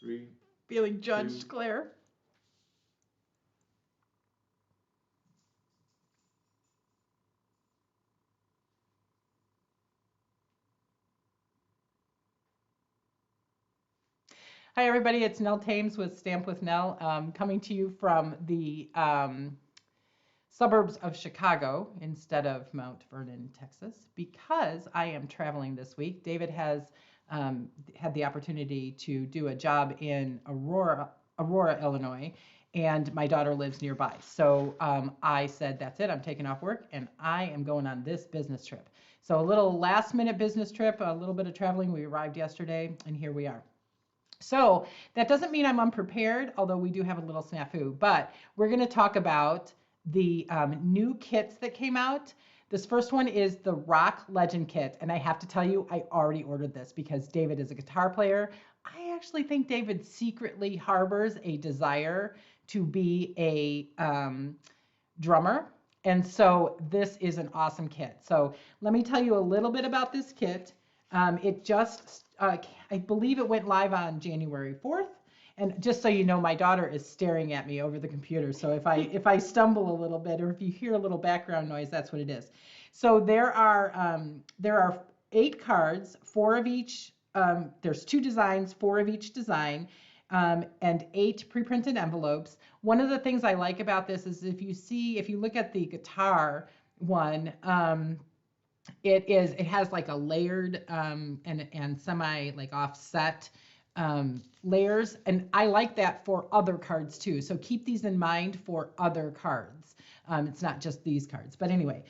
3, Feeling 2. judged, Claire. Hi, everybody. It's Nell Thames with Stamp with Nell, coming to you from the suburbs of Chicago instead of Mount Vernon, Texas, because I am traveling this week. David has had the opportunity to do a job in Aurora, Illinois, and my daughter lives nearby. So I said, that's it. I'm taking off work, and I am going on this business trip. So a little last minute business trip, a little bit of traveling. We arrived yesterday, and here we are. So that doesn't mean I'm unprepared, although we do have a little snafu. But we're going to talk about the new kits that came out. This first one is the Rock Legend kit. And I have to tell you, I already ordered this because David is a guitar player. I actually think David secretly harbors a desire to be a drummer. And so this is an awesome kit. So let me tell you a little bit about this kit. It just, I believe it went live on January 4th. And just so you know, my daughter is staring at me over the computer. So if I stumble a little bit or if you hear a little background noise, that's what it is. So there are 8 cards, 4 of each. There's 2 designs, 4 of each design, and 8 pre-printed envelopes. One of the things I like about this is if you look at the guitar one, it has like a layered and semi like offset layers, and I like that for other cards too. So keep these in mind for other cards. It's not just these cards, but anyway,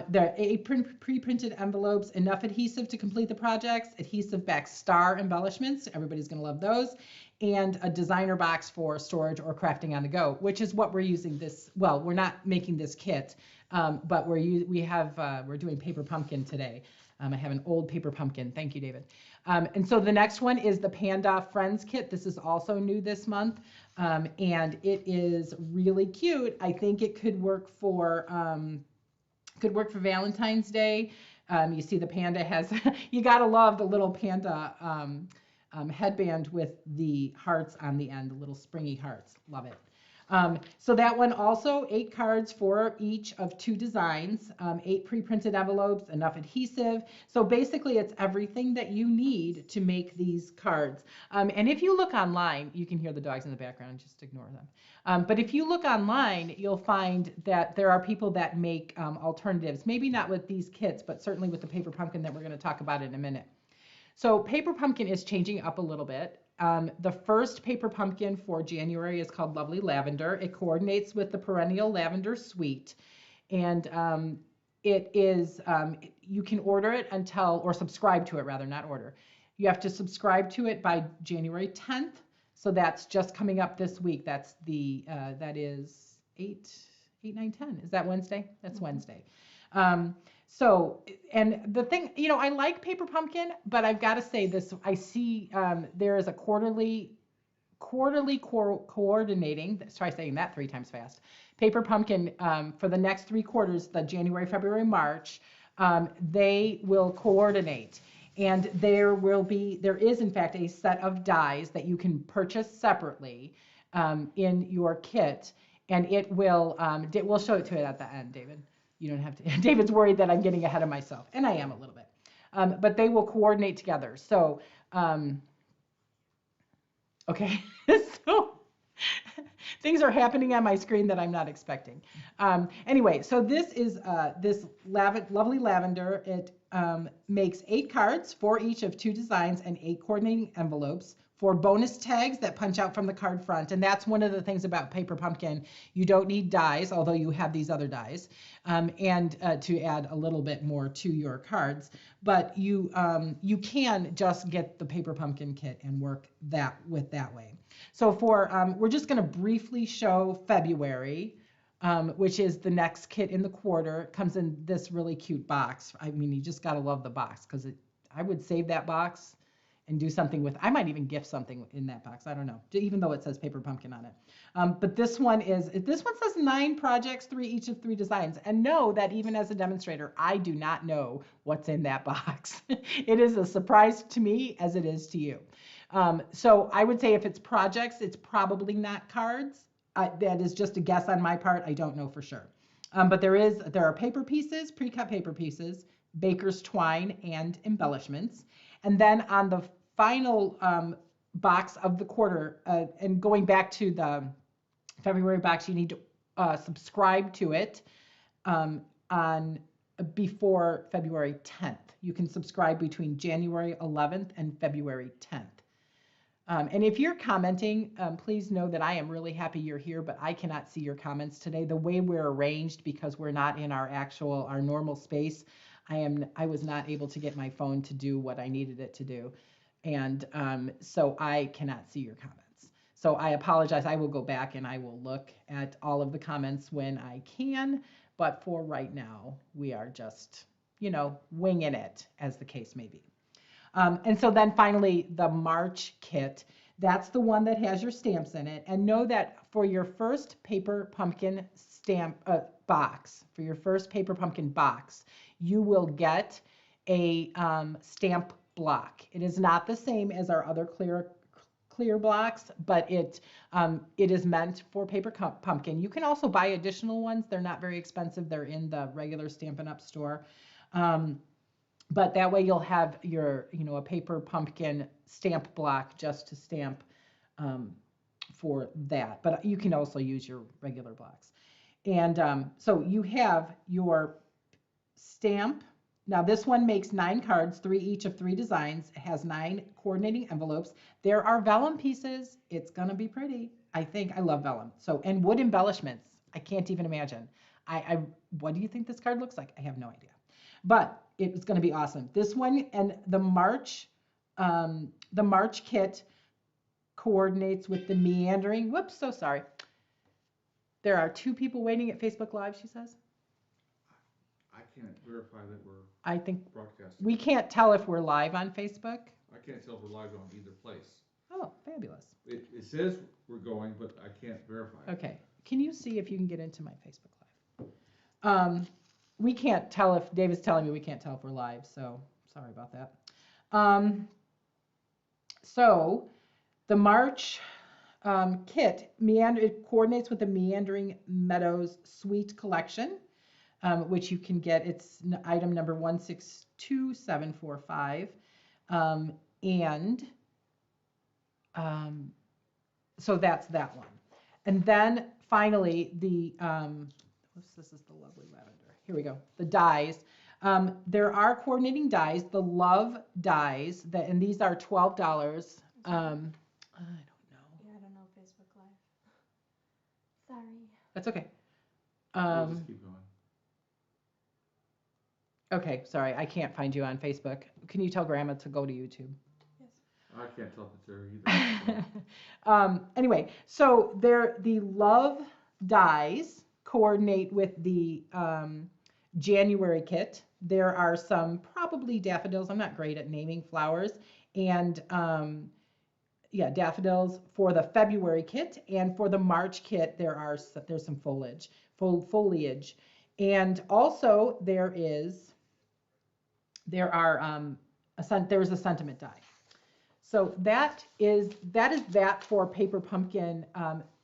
there are 8 pre-printed envelopes, enough adhesive to complete the projects, adhesive back star embellishments. Everybody's going to love those. And a designer box for storage or crafting on the go, which is what we're using this. Well, we're not making this kit, but we're doing paper pumpkin today. I have an old paper pumpkin. Thank you, David. And so the next one is the Panda Friends kit. This is also new this month, and it is really cute. I think it could work for Valentine's Day. You see the panda has, you gotta love the little panda headband with the hearts on the end, the little springy hearts. Love it. So that one also 8 cards for each of 2 designs, 8 pre-printed envelopes, enough adhesive. So basically it's everything that you need to make these cards. And if you look online, you can hear the dogs in the background, just ignore them. But if you look online, you'll find that there are people that make alternatives, maybe not with these kits, but certainly with the paper pumpkin that we're going to talk about in a minute. So paper pumpkin is changing up a little bit. The first paper pumpkin for January is called Lovely Lavender. It coordinates with the Perennial Lavender Suite, and it is you can order it or subscribe to it rather, not order. You have to subscribe to it by January 10th. So that's just coming up this week. That is 8, 9, 10. Is that Wednesday? That's Wednesday. Um, so, and the thing, I like Paper Pumpkin, but I've got to say this, I see there is a quarterly coordinating, let's try saying that 3 times fast, Paper Pumpkin for the next 3 quarters, the January, February, March, they will coordinate. And there is in fact a set of dies that you can purchase separately in your kit, and we'll show it to it at the end, David. You don't have to. David's worried that I'm getting ahead of myself, and I am a little bit. But they will coordinate together. So, okay. So things are happening on my screen that I'm not expecting. Anyway, so this is this lovely lavender. It makes 8 cards for each of 2 designs and 8 coordinating envelopes for bonus tags that punch out from the card front. And that's one of the things about Paper Pumpkin. You don't need dies, although you have these other dies, and to add a little bit more to your cards. But you can just get the Paper Pumpkin kit and work that way. So we're just going to briefly show February, which is the next kit in the quarter. It comes in this really cute box. I mean, you just got to love the box because I would save that box and do something with. I might even gift something in that box. I don't know, even though it says paper pumpkin on it. But this one says 9 projects, each of 3 designs. And know that even as a demonstrator, I do not know what's in that box. It is a surprise to me as it is to you. So I would say if it's projects, it's probably not cards. That is just a guess on my part. I don't know for sure. But there are paper pieces, pre-cut paper pieces, baker's twine, and embellishments. And then on the final box of the quarter, and going back to the February box, you need to subscribe to it on before February 10th. You can subscribe between January 11th and February 10th. And if you're commenting, please know that I am really happy you're here, but I cannot see your comments today. The way we're arranged, because we're not in our normal space, I was not able to get my phone to do what I needed it to do. And so I cannot see your comments. So I apologize. I will go back and I will look at all of the comments when I can. But for right now, we are just, winging it, as the case may be. And so then finally, the March kit, that's the one that has your stamps in it. And know that for your first paper pumpkin stamp box, you will get a stamp block. It is not the same as our other clear blocks, but it is meant for paper pumpkin. You can also buy additional ones. They're not very expensive. They're in the regular Stampin' Up! Store. But that way you'll have your, a paper pumpkin stamp block just to stamp for that. But you can also use your regular blocks. And so you have your stamp. Now this one makes 9 cards, 3 each of 3 designs. It has 9 coordinating envelopes. There are vellum pieces. It's going to be pretty. I think I love vellum. So, and wood embellishments. I can't even imagine. What do you think this card looks like? I have no idea. But it's going to be awesome. This one and the March kit coordinates with the meandering. Whoops, so sorry. There are 2 people waiting at Facebook Live, she says. I can't verify that we're broadcasting. We can't tell if we're live on Facebook. I can't tell if we're live on either place. Oh, fabulous. It says we're going, but I can't verify. Okay. Can you see if you can get into my Facebook Live? We can't tell if David's telling me we can't tell if we're live, so sorry about that. So the March kit it coordinates with the Meandering Meadows Suite collection, which you can get. It's item number 162745, so that's that one. And then finally the this is the lovely lavender. Here we go. The dies. There are coordinating dies, the love dies, and these are $12. I don't know. Yeah, I don't know Facebook Live. Sorry. That's okay. We'll just keep going. Okay, sorry, I can't find you on Facebook. Can you tell Grandma to go to YouTube? Yes. I can't tell if it's there either. Anyway, so the love dies coordinate with the January kit. There are some probably daffodils. I'm not great at naming flowers. And daffodils for the February kit. And for the March kit, there's some foliage. And also there is a sentiment die. So that is that for Paper Pumpkin,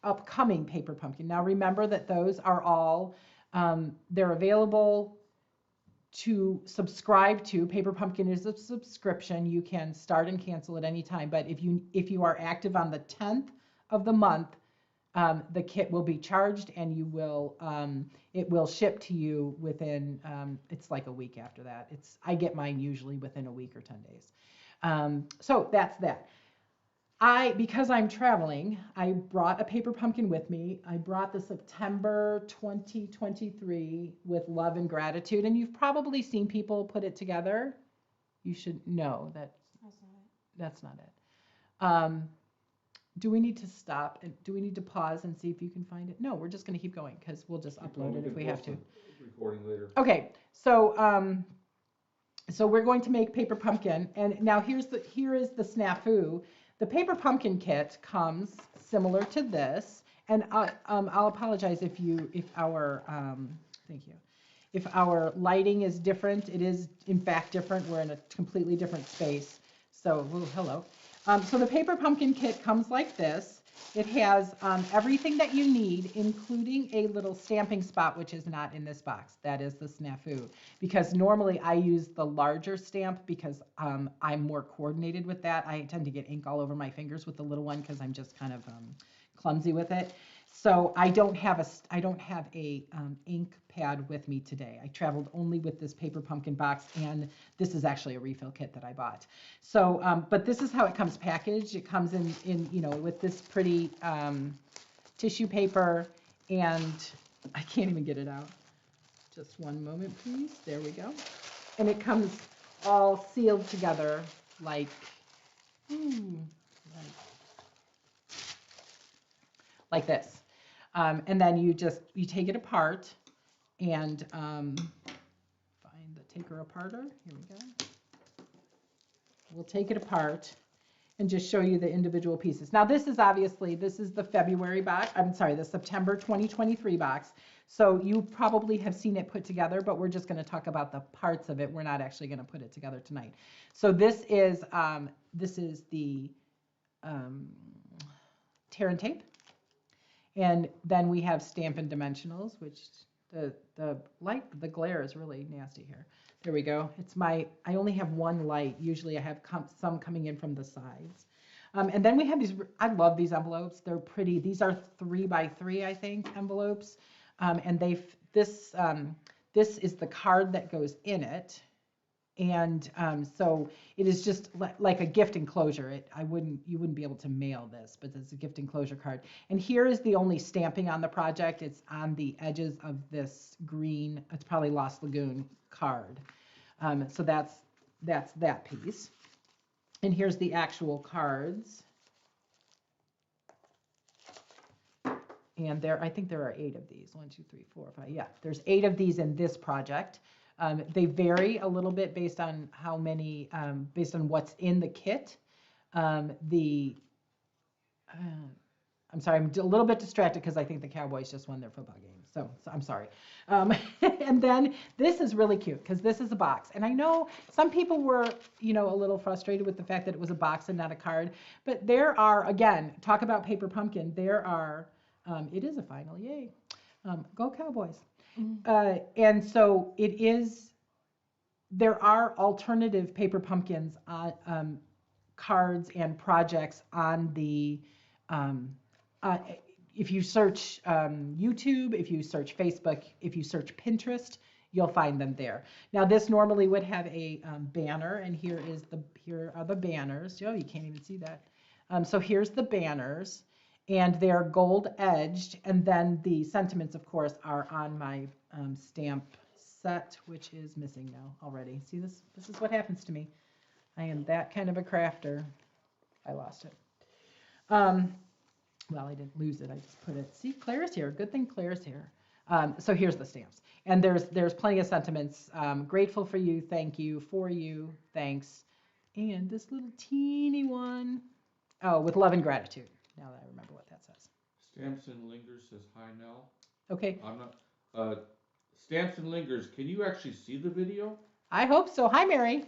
upcoming Paper Pumpkin. Now remember that those are all, they're available to subscribe to. Paper Pumpkin is a subscription. You can start and cancel at any time. But if you are active on the 10th of the month, the kit will be charged, and it will ship to you within, it's like a week after that. I get mine usually within a week or 10 days. So that's that. Because I'm traveling, I brought a Paper Pumpkin with me. I brought the September 2023 with love and gratitude, and you've probably seen people put it together. You should know that that's not it. Do we need to stop? Do we need to pause and see if you can find it? No, we're just going to keep going because we'll just upload it if we have to. Recording later. Okay, so So we're going to make paper pumpkin, and now here is the snafu. The paper pumpkin kit comes similar to this, and I'll apologize if our thank you, if our lighting is different. It is in fact different. We're in a completely different space. So hello. So the paper pumpkin kit comes like this. It has everything that you need, including a little stamping spot, which is not in this box. That is the snafu. Because normally I use the larger stamp because I'm more coordinated with that. I tend to get ink all over my fingers with the little one because I'm just kind of clumsy with it. So I don't have a ink pad with me today. I traveled only with this paper pumpkin box, and this is actually a refill kit that I bought. So, but this is how it comes packaged. It comes in with this pretty tissue paper, and I can't even get it out. Just one moment, please. There we go. And it comes all sealed together like this. And then you take it apart and find the taker aparter. Here we go. We'll take it apart and just show you the individual pieces. Now this is the February box. I'm sorry, the September 2023 box. So you probably have seen it put together, but we're just going to talk about the parts of it. We're not actually going to put it together tonight. So this is the tear and tape. And then we have Stampin' Dimensionals, which the glare is really nasty here. There we go. I only have one light. Usually I have some coming in from the sides. And then we have these, I love these envelopes. They're pretty. These are 3x3, I think, envelopes. And this is the card that goes in it. And so it is just like a gift enclosure. You wouldn't be able to mail this, but it's a gift enclosure card. And here is the only stamping on the project. It's on the edges of this green, it's probably Lost Lagoon card. So that's that piece. And here's the actual cards. And I think there are 8 of these. 1, 2, 3, 4, 5. Yeah, there's 8 of these in this project. They vary a little bit based on how many, based on what's in the kit. I'm sorry, I'm a little bit distracted because I think the Cowboys just won their football game. So I'm sorry. And then this is really cute because this is a box. And I know some people were, a little frustrated with the fact that it was a box and not a card. But there are, again, talk about paper pumpkin. There are, it is a final, yay. Go Cowboys. And so there are alternative paper pumpkins on cards and projects on the, if you search YouTube, if you search Facebook, if you search Pinterest, you'll find them there. Now this normally would have a banner, and here are the banners. Oh, you can't even see that. So here's the banners. And they're gold edged, and then the sentiments, of course, are on my stamp set, which is missing now already. See this? This is what happens to me. I am that kind of a crafter. I lost it. Well, I didn't lose it. I just put it. See, Claire's here. Good thing Claire's here. So here's the stamps, and there's plenty of sentiments. Grateful for you, thank you, for you, thanks, and this little teeny one. Oh, with love and gratitude. Now that I remember what that says. Stamps and Lingers says hi, Nell. Okay. I'm not. Stamps and Lingers. Can you actually see the video? I hope so. Hi, Mary.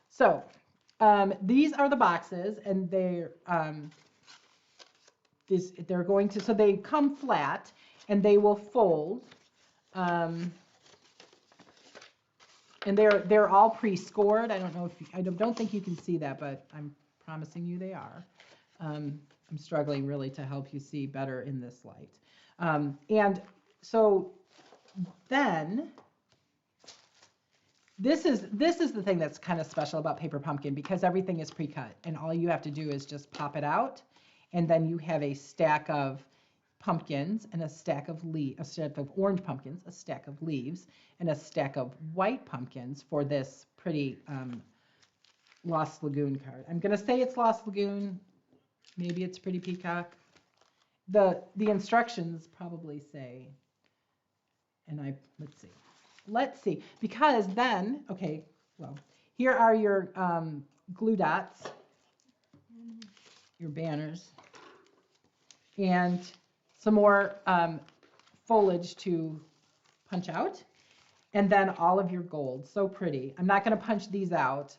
So, these are the boxes, and they're going to. So they come flat, and they will fold. And they're all pre-scored. I don't know I don't think you can see that, but I'm promising you they are. I'm struggling really to help you see better in this light. And so then this is the thing that's kind of special about Paper Pumpkin, because everything is pre-cut, and all you have to do is just pop it out, and then you have a stack of pumpkins and a stack of orange pumpkins, a stack of leaves, and a stack of white pumpkins for this pretty Lost Lagoon card. I'm going to say it's Lost Lagoon. Maybe it's Pretty Peacock. The instructions probably say, and let's see. let's see, because then, okay, well, here are your glue dots, your banners, and some more foliage to punch out, and then all of your gold. So pretty. I'm not going to punch these out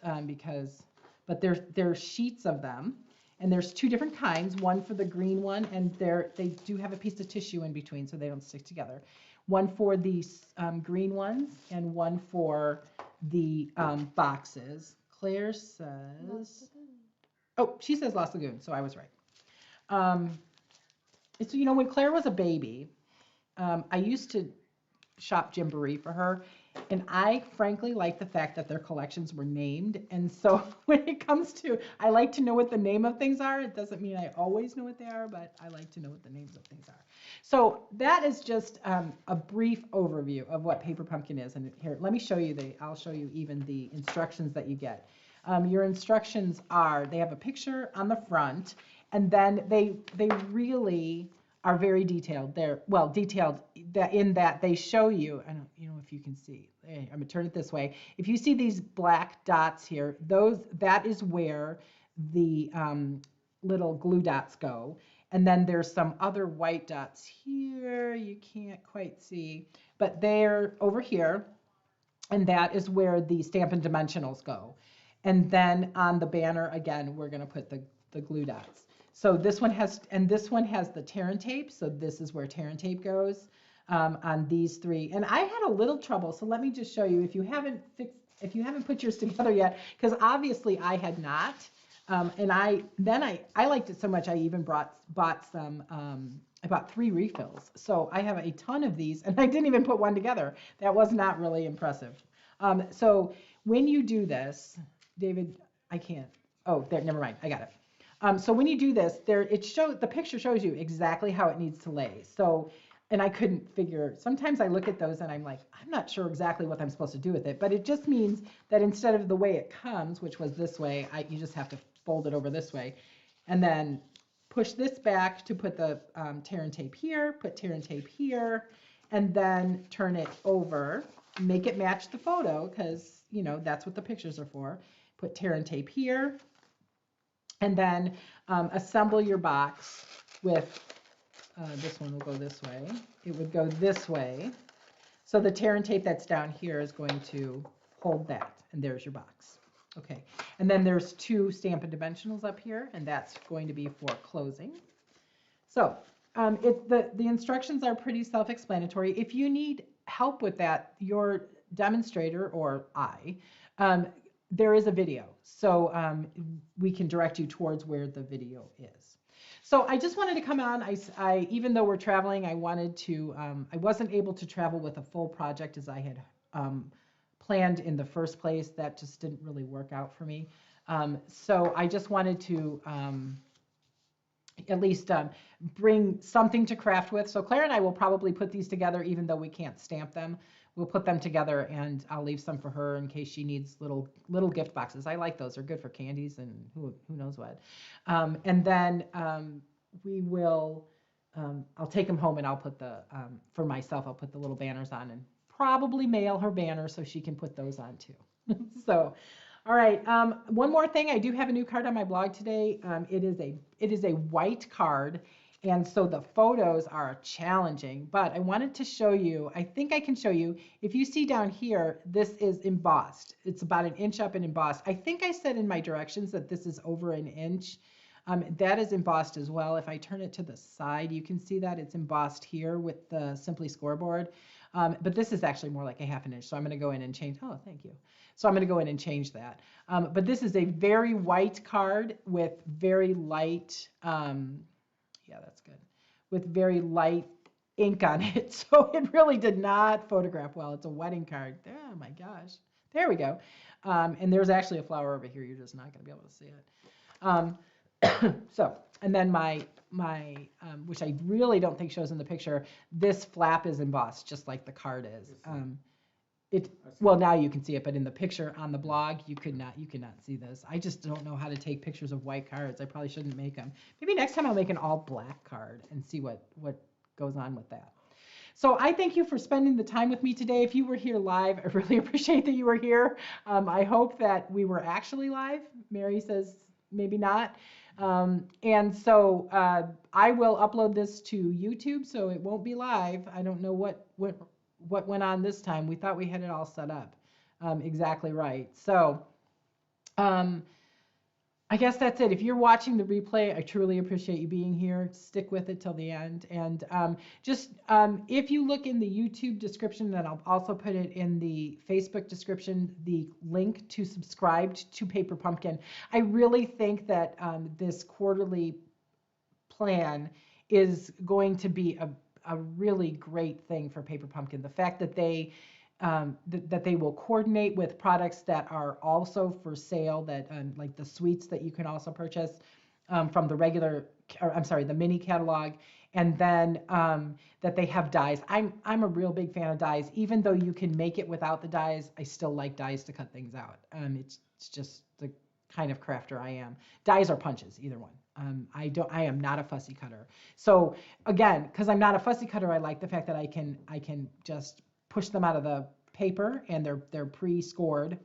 but there's sheets of them, and there's two different kinds. One for the green one, and they do have a piece of tissue in between so they don't stick together. One for the green ones, and one for the boxes. Claire says, oh, she says Lost Lagoon, so I was right. It's, you know, when Claire was a baby, I used to shop Gymboree for her, and I frankly like the fact that their collections were named. And so when it comes to, I like to know what the name of things are. It doesn't mean I always know what they are, but I like to know what the names of things are. So that is just a brief overview of what Paper Pumpkin is. And here, let me show you I'll show you even the instructions that you get. Your instructions are, they have a picture on the front, and then they really are very detailed. They're, well, detailed in that they show you, I don't, you know, if you can see, I'm gonna turn it this way. If you see these black dots here, that is where the little glue dots go. And then there's some other white dots here, you can't quite see, but they're over here, and that is where the Stampin' Dimensionals go. And then on the banner, again, we're gonna put the glue dots. So this one has, and this one has the tear and tape. So this is where tear and tape goes on these three. And I had a little trouble. So let me just show you if you haven't put yours together yet, because obviously I had not. And I liked it so much I even bought some. I bought 3 refills. So I have a ton of these, and I didn't even put one together. That was not really impressive. So when you do this, David, I can't. Oh, there. Never mind. I got it. So when you do this, the picture shows you exactly how it needs to lay. So, and I couldn't figure, sometimes I look at those and I'm like, I'm not sure exactly what I'm supposed to do with it, but it just means that instead of the way it comes, which was this way, you just have to fold it over this way, and then push this back to put the tear and tape here, put tear and tape here, and then turn it over, make it match the photo, because, you know, that's what the pictures are for. Put tear and tape here, and then assemble your box with, this one will go this way. It would go this way. So the tear and tape that's down here is going to hold that, and there's your box. Okay, and then there's 2 Stampin' Dimensionals up here, and that's going to be for closing. So the instructions are pretty self-explanatory. If you need help with that, your demonstrator or there is a video, so we can direct you towards where the video is. So I just wanted to come on. I even though we're traveling, I wanted to. I wasn't able to travel with a full project as I had planned in the first place. That just didn't really work out for me. So I just wanted to at least bring something to craft with. So Claire and I will probably put these together, even though we can't stamp them. We'll put them together, and I'll leave some for her in case she needs little gift boxes. I like those; they're good for candies and who knows what. And then we will. I'll take them home, and I'll put for myself. I'll put the little banners on, and probably mail her banner so she can put those on too. So, all right. One more thing. I do have a new card on my blog today. It is a white card. And so the photos are challenging, but I wanted to show you, I think I can show you, if you see down here, this is embossed. It's about 1 inch up and embossed. I think I said in my directions that this is over 1 inch. That is embossed as well. If I turn it to the side, you can see that it's embossed here with the Simply scoreboard. But this is actually more like a 1/2 inch. So I'm going to go in and change. Oh, thank you. So I'm going to go in and change that. But this is a very white card with very light, yeah, that's good, with very light ink on it. So it really did not photograph well. It's a wedding card. Oh my gosh. There we go. And there's actually a flower over here. You're just not going to be able to see it. So, and then my which I really don't think shows in the picture, this flap is embossed just like the card is. Well, now you can see it, but in the picture on the blog, you could not see this. I just don't know how to take pictures of white cards. I probably shouldn't make them. Maybe next time I'll make an all black card and see what goes on with that. So I thank you for spending the time with me today. If you were here live, I really appreciate that you were here. I hope that we were actually live. Mary says maybe not. And so I will upload this to YouTube, so it won't be live. I don't know what went on this time. We thought we had it all set up exactly right. So I guess that's it. If you're watching the replay, I truly appreciate you being here. Stick with it till the end. And if you look in the YouTube description, and I'll also put it in the Facebook description, the link to subscribe to Paper Pumpkin. I really think that this quarterly plan is going to be a really great thing for Paper Pumpkin. The fact that they will coordinate with products that are also for sale, that like the sweets that you can also purchase from the mini catalog, and then that they have dyes. I'm a real big fan of dyes. Even though you can make it without the dyes, I still like dyes to cut things out. It's just the kind of crafter I am. Dyes or punches, either one. I am not a fussy cutter. So again, because I'm not a fussy cutter, I like the fact that I can just push them out of the paper and they're pre-scored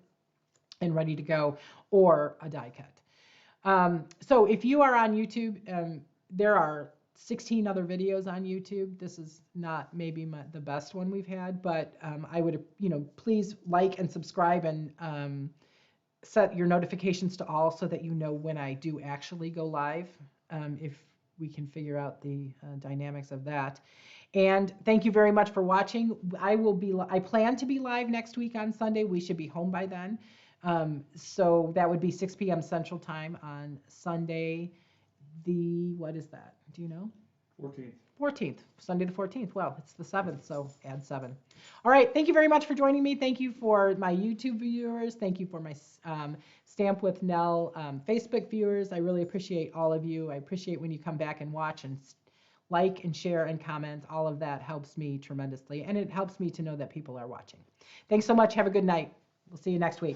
and ready to go, or a die cut. So if you are on YouTube, there are 16 other videos on YouTube. This is not maybe the best one we've had, but I would, please like and subscribe and set your notifications to all so that you know when I do actually go live, if we can figure out the dynamics of that. And thank you very much for watching. I plan to be live next week on Sunday. We should be home by then. So that would be 6 p.m. Central Time on Sunday. What is that? Do you know? 14th. Sunday the 14th. Well, it's the 7th, so add 7. All right. Thank you very much for joining me. Thank you for my YouTube viewers. Thank you for my Stamp with Nell Facebook viewers. I really appreciate all of you. I appreciate when you come back and watch and like and share and comment. All of that helps me tremendously, and it helps me to know that people are watching. Thanks so much. Have a good night. We'll see you next week.